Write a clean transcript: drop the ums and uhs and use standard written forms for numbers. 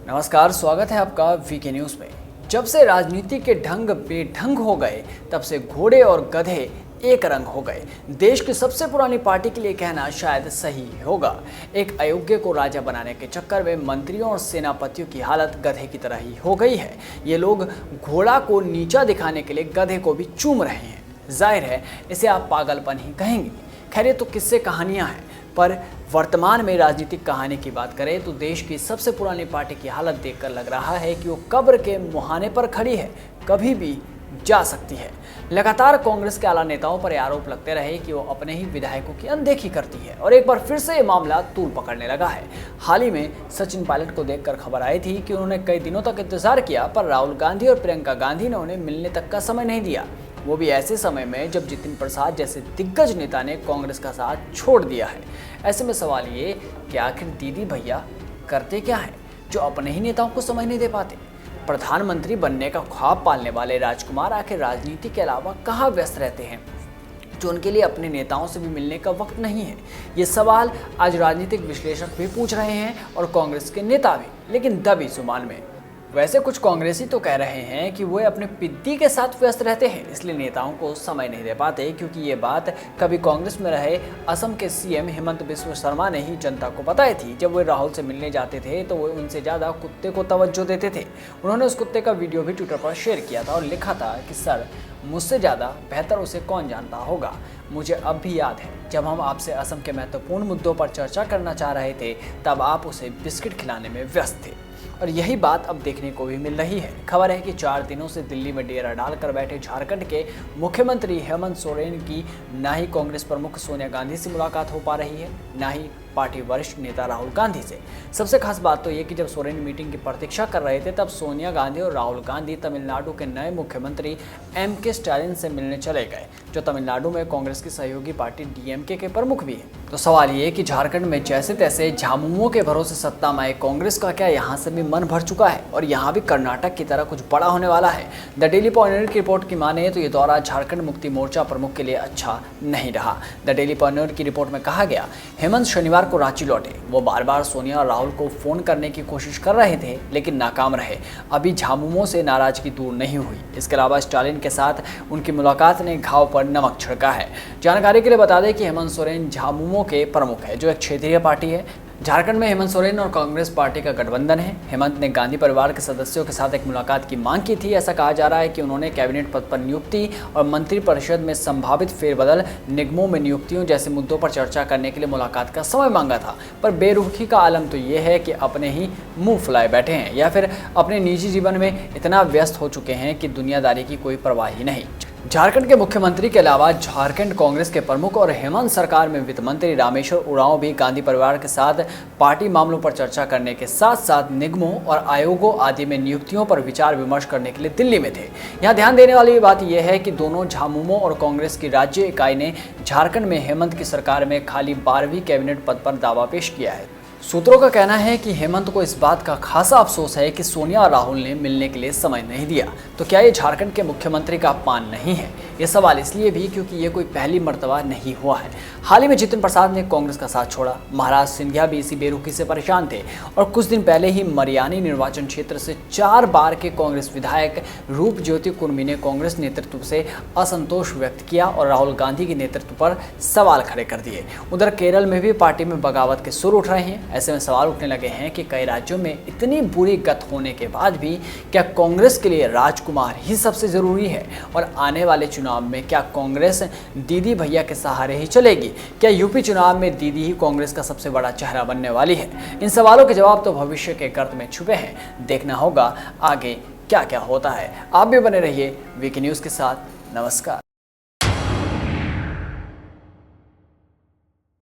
नमस्कार, स्वागत है आपका वीके न्यूज में। जब से राजनीति के ढंग बेढंग हो गए, तब से घोड़े और गधे एक रंग हो गए। देश की सबसे पुरानी पार्टी के लिए कहना शायद सही होगा। एक अयोग्य को राजा बनाने के चक्कर में मंत्रियों और सेनापतियों की हालत गधे की तरह ही हो गई है। ये लोग घोड़ा को नीचा दिखाने के लिए गधे को भी चूम रहे हैं। जाहिर है, इसे आप पागलपन ही कहेंगे। खैर, ये तो किस्से कहानियां हैं, पर वर्तमान में राजनीतिक कहानी की बात करें तो देश की सबसे पुरानी पार्टी की हालत देखकर लग रहा है कि वो कब्र के मुहाने पर खड़ी है, कभी भी जा सकती है। लगातार कांग्रेस के आला नेताओं पर आरोप लगते रहे कि वो अपने ही विधायकों की अनदेखी करती है और एक बार फिर से ये मामला तूल पकड़ने लगा है। हाल ही में सचिन पायलट को देखकर खबर आई थी कि उन्होंने कई दिनों तक इंतजार किया, पर राहुल गांधी और प्रियंका गांधी ने उन्हें मिलने तक का समय नहीं दिया। वो भी ऐसे समय में जब जितिन प्रसाद जैसे दिग्गज नेता ने कांग्रेस का साथ छोड़ दिया है। ऐसे में सवाल ये कि आखिर दीदी भैया करते क्या हैं जो अपने ही नेताओं को समय नहीं दे पाते। प्रधानमंत्री बनने का ख्वाब पालने वाले राजकुमार आखिर राजनीति के अलावा कहाँ व्यस्त रहते हैं जो उनके लिए अपने नेताओं से भी मिलने का वक्त नहीं है। ये सवाल आज राजनीतिक विश्लेषक भी पूछ रहे हैं और कांग्रेस के नेता भी, लेकिन दबी जुबान में। वैसे कुछ कांग्रेसी तो कह रहे हैं कि वे अपने पिद्दी के साथ व्यस्त रहते हैं, इसलिए नेताओं को समय नहीं दे पाते, क्योंकि ये बात कभी कांग्रेस में रहे असम के सीएम हेमंत बिस्वा शर्मा ने ही जनता को बताई थी। जब वे राहुल से मिलने जाते थे तो वे उनसे ज़्यादा कुत्ते को तवज्जो देते थे। उन्होंने उस कुत्ते का वीडियो भी ट्विटर पर शेयर किया था और लिखा था कि सर, मुझसे ज़्यादा बेहतर उसे कौन जानता होगा। मुझे अब भी याद है जब हम आपसे असम के महत्वपूर्ण मुद्दों पर चर्चा करना चाह रहे थे, तब आप उसे बिस्किट खिलाने में व्यस्त थे। और यही बात अब देखने को भी मिल रही है। खबर है कि 4 दिनों से दिल्ली में डेरा डालकर बैठे झारखंड के मुख्यमंत्री हेमंत सोरेन की ना ही कांग्रेस प्रमुख सोनिया गांधी से मुलाकात हो पा रही है, ना ही पार्टी वरिष्ठ नेता राहुल गांधी से। सबसे खास बात तो ये कि जब सोरेन मीटिंग की प्रतीक्षा कर रहे थे, तब सोनिया गांधी और राहुल गांधी तमिलनाडु के नए मुख्यमंत्री एम.के. स्टालिन से मिलने चले गए, जो तमिलनाडु में कांग्रेस की सहयोगी पार्टी डीएमके के प्रमुख भी हैं। तो सवाल ये कि झारखंड में जैसे तैसे झामुमो के भरोसे सत्ता में कांग्रेस का क्या यहाँ से भी मन भर चुका है और यहाँ भी कर्नाटक की तरह कुछ बड़ा होने वाला है। द डेली पॉइंटर की रिपोर्ट की माने तो ये दौरा झारखंड मुक्ति मोर्चा प्रमुख के लिए अच्छा नहीं रहा। द डेली पॉइंटर की रिपोर्ट में कहा गया, हेमंत शनिवार को रांची लौटे। वो बार बार सोनिया और राहुल को फोन करने की कोशिश कर रहे थे, लेकिन नाकाम रहे। अभी झामुमो से नाराजगी दूर नहीं हुई। इसके अलावा स्टालिन के साथ उनकी मुलाकात ने घाव पर नमक छिड़का है। जानकारी के लिए बता दें कि हेमंत सोरेन झामुमो के प्रमुख है, जो एक क्षेत्रीय पार्टी है। झारखंड में हेमंत सोरेन और कांग्रेस पार्टी का गठबंधन है। हेमंत ने गांधी परिवार के सदस्यों के साथ एक मुलाकात की मांग की थी। ऐसा कहा जा रहा है कि उन्होंने कैबिनेट पद पर नियुक्ति और मंत्रिपरिषद में संभावित फेरबदल, निगमों में नियुक्तियों जैसे मुद्दों पर चर्चा करने के लिए मुलाकात का समय मांगा था। पर बेरुखी का आलम तो ये है कि अपने ही मुंह फुलाए बैठे हैं या फिर अपने निजी जीवन में इतना व्यस्त हो चुके हैं कि दुनियादारी की कोई परवाह ही नहीं। झारखंड के मुख्यमंत्री के अलावा झारखंड कांग्रेस के प्रमुख और हेमंत सरकार में वित्त मंत्री रामेश्वर उरांव भी गांधी परिवार के साथ पार्टी मामलों पर चर्चा करने के साथ साथ निगमों और आयोगों आदि में नियुक्तियों पर विचार विमर्श करने के लिए दिल्ली में थे। यहाँ ध्यान देने वाली बात यह है कि दोनों झामुमो और कांग्रेस की राज्य इकाई ने झारखंड में हेमंत की सरकार में खाली 12वीं कैबिनेट पद पर दावा पेश किया है। सूत्रों का कहना है कि हेमंत को इस बात का खासा अफसोस है कि सोनिया और राहुल ने मिलने के लिए समय नहीं दिया। तो क्या ये झारखंड के मुख्यमंत्री का अपमान नहीं है? ये सवाल इसलिए भी क्योंकि ये कोई पहली मर्तबा नहीं हुआ है। हाल ही में जितिन प्रसाद ने कांग्रेस का साथ छोड़ा। महाराज सिंधिया भी इसी बेरुखी से परेशान थे और कुछ दिन पहले ही मरियानी निर्वाचन क्षेत्र से 4 बार के कांग्रेस विधायक रूप ज्योति कुर्मी ने कांग्रेस नेतृत्व से असंतोष व्यक्त किया और राहुल गांधी के नेतृत्व पर सवाल खड़े कर दिए। उधर केरल में भी पार्टी में बगावत के सुर उठ रहे हैं। ऐसे में सवाल उठने लगे हैं कि कई राज्यों में इतनी बुरी गत होने के बाद भी क्या कांग्रेस के लिए राजकुमार ही सबसे जरूरी है? और आने वाले चुनाव में क्या कांग्रेस दीदी भैया के सहारे ही चलेगी? क्या यूपी चुनाव में दीदी ही कांग्रेस का सबसे बड़ा चेहरा बनने वाली है? इन सवालों के जवाब तो भविष्य के गर्त में छुपे हैं। देखना होगा आगे क्या क्या होता है। आप भी बने रहिए वीके न्यूज़ के साथ। नमस्कार।